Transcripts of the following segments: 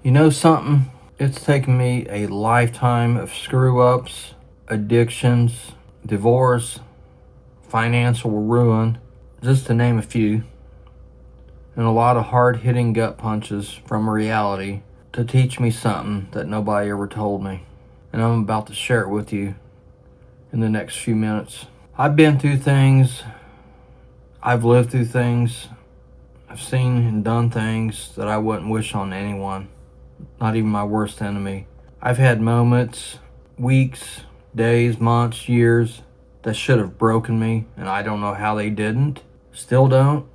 You know something? It's taken me a lifetime of screw ups, addictions, divorce, financial ruin, just to name a few, and a lot of hard hitting gut punches from reality to teach me something that nobody ever told me. And I'm about to share it with you in the next few minutes. I've been through things, I've lived through things, I've seen and done things that I wouldn't wish on anyone, not even my worst enemy. I've had moments, weeks, days, months, years that should have broken me, and I don't know how they didn't. Still don't.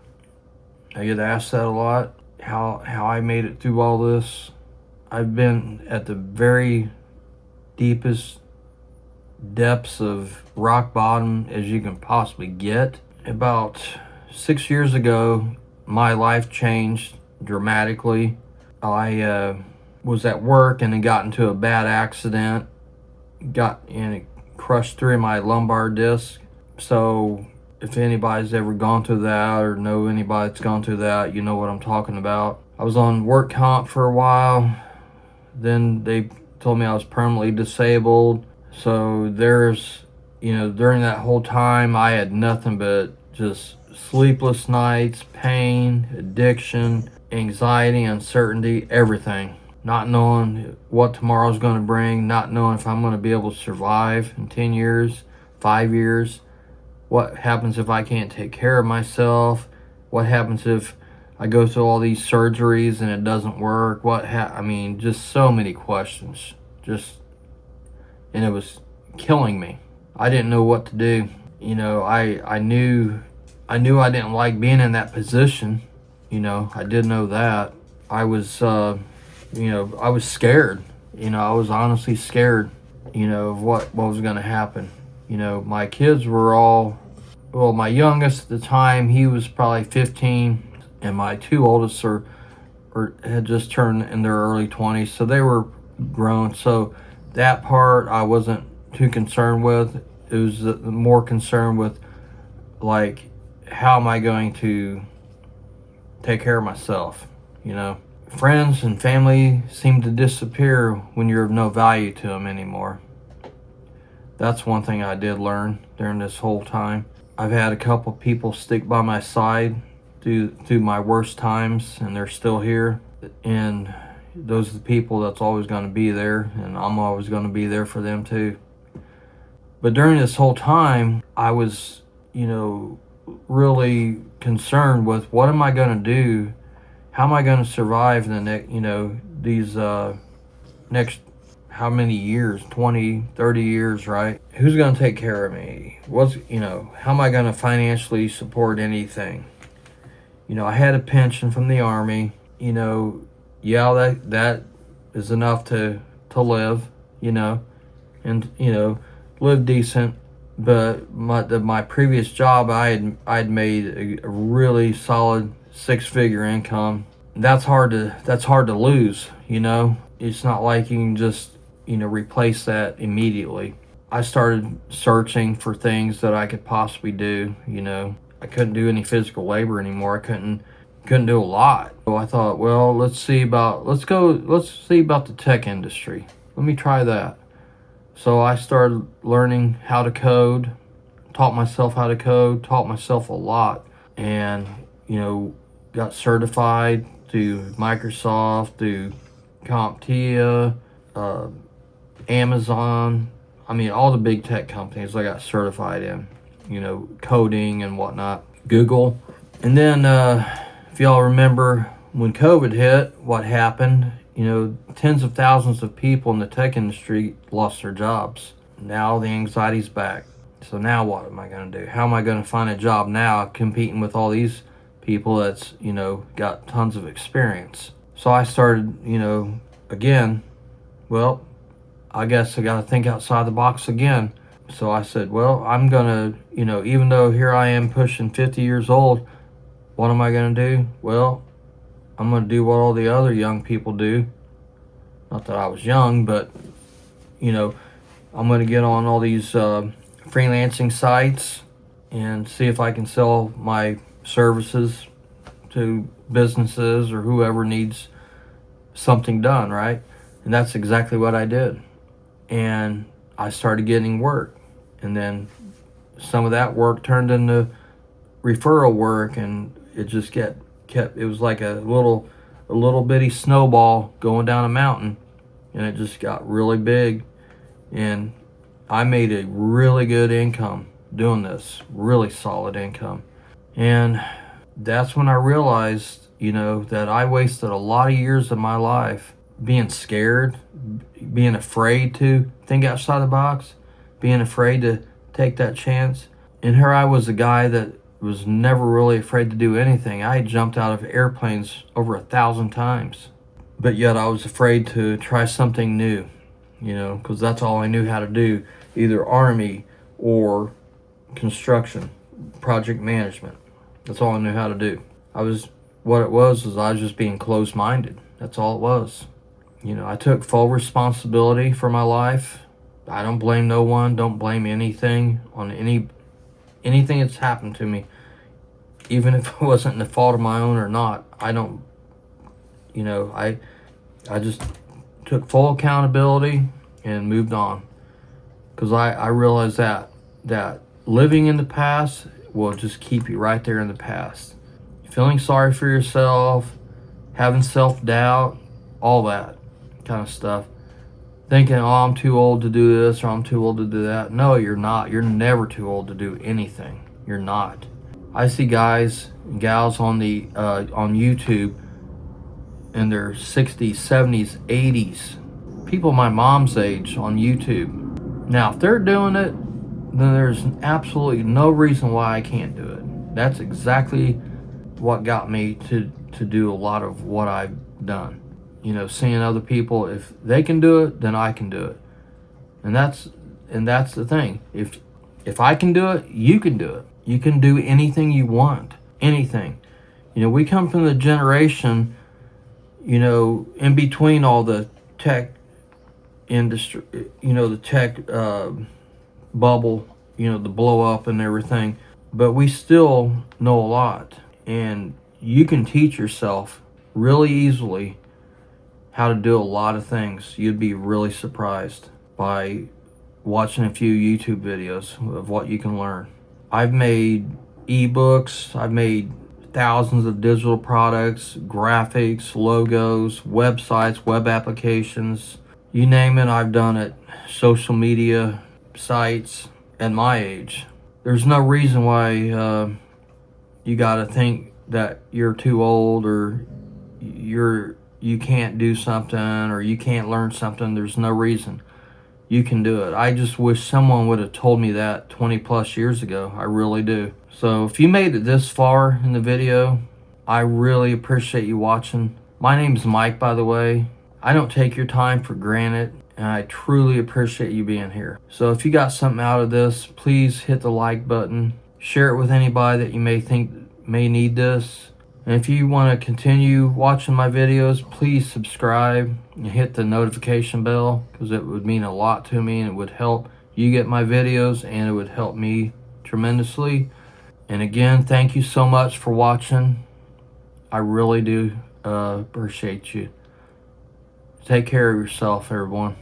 I get asked that a lot, how I made it through all this. I've been at the very deepest depths of rock bottom as you can possibly get. About 6 years ago, my life changed dramatically. I was at work and then got into a bad accident, it crushed through my lumbar disc. So if anybody's ever gone through that or know anybody that's gone through that, you know what I'm talking about. I was on work comp for a while. Then they told me I was permanently disabled. So during that whole time, I had nothing but just sleepless nights, pain, addiction, anxiety, uncertainty, everything. Not knowing what tomorrow's going to bring, not knowing if I'm going to be able to survive in 10 years, 5 years. What happens if I can't take care of myself? What happens if I go through all these surgeries and it doesn't work? Just so many questions. And it was killing me. I didn't know what to do. I knew I didn't like being in that position. I did know that. I was I was scared. I was honestly scared, of what was going to happen. My kids were my youngest at the time, he was probably 15, and my two oldest had just turned in their early 20s, so they were grown. So that part I wasn't too concerned with. It was more concerned with, like, how am I going to take care of myself, Friends and family seem to disappear when you're of no value to them anymore. That's one thing I did learn during this whole time. I've had a couple people stick by my side through my worst times, and they're still here. And those are the people that's always going to be there, and I'm always going to be there for them too. But during this whole time, I was, really concerned with what am I going to do? How am I going to survive the these next how many years, 20, 30 years, right? Who's going to take care of me? How am I going to financially support anything? I had a pension from the Army, that is enough to live, and, live decent. But my previous job, I'd made a really solid 6-figure income. That's hard to lose, It's not like you can just, replace that immediately. I started searching for things that I could possibly do, I couldn't do any physical labor anymore. I couldn't do a lot. So I thought, well, let's see about the tech industry. Let me try that. So I started learning how to code, taught myself how to code, taught myself a lot, and, got certified through Microsoft, through CompTIA, Amazon. All the big tech companies I got certified in, coding and whatnot. Google. And then, if y'all remember when COVID hit, what happened? Tens of thousands of people in the tech industry lost their jobs. Now the anxiety's back. So now what am I going to do? How am I going to find a job now competing with all these people that's, got tons of experience? So I started, again, well, I guess I got to think outside the box again. So I said, well, I'm going to, even though here I am pushing 50 years old, what am I going to do? Well, I'm going to do what all the other young people do. Not that I was young, but, I'm going to get on all these freelancing sites and see if I can sell my services to businesses or whoever needs something done, right? And that's exactly what I did. And I started getting work. And then some of that work turned into referral work, and it just kept it was like a little bitty snowball going down a mountain, and it just got really big. And I made a really good income doing this, really solid income. And that's when I realized, that I wasted a lot of years of my life being scared, being afraid to think outside the box, being afraid to take that chance. And here I was, a guy that was never really afraid to do anything. I had jumped out of airplanes over 1,000 times, but yet I was afraid to try something new, because that's all I knew how to do, either Army or construction, project management. That's all I knew how to do. What it was I was just being closed-minded. That's all it was. I took full responsibility for my life. I don't blame no one, don't blame anything on anything that's happened to me. Even if it wasn't the fault of my own or not, I don't, I just took full accountability and moved on. Because I realized that living in the past will just keep you right there in the past. Feeling sorry for yourself, having self-doubt, all that kind of stuff. Thinking, oh, I'm too old to do this or I'm too old to do that. No, you're not. You're never too old to do anything. You're not. I see guys and gals on YouTube in their 60s, 70s, 80s. People my mom's age on YouTube. Now, if they're doing it, then there's absolutely no reason why I can't do it. That's exactly what got me to do a lot of what I've done. Seeing other people, if they can do it, then I can do it. And that's the thing. If I can do it, you can do it. You can do anything you want. Anything. We come from the generation, in between all the tech industry, the tech bubble, the blow up and everything. But we still know a lot. And you can teach yourself really easily how to do a lot of things. You'd be really surprised by watching a few YouTube videos of what you can learn. I've made ebooks, I've made thousands of digital products, graphics, logos, websites, web applications, you name it, I've done it. Social media sites at my age. There's no reason why you gotta think that you're too old or you can't do something or you can't learn something. There's no reason. You can do it. I just wish someone would have told me that 20 plus years ago. I really do. So if you made it this far in the video, I really appreciate you watching. My name's Mike, by the way. I don't take your time for granted, and I truly appreciate you being here. So if you got something out of this, please hit the like button. Share it with anybody that you may think may need this. And if you want to continue watching my videos, please subscribe and hit the notification bell, because it would mean a lot to me and it would help you get my videos and it would help me tremendously. And again, thank you so much for watching. I really do appreciate you. Take care of yourself, everyone.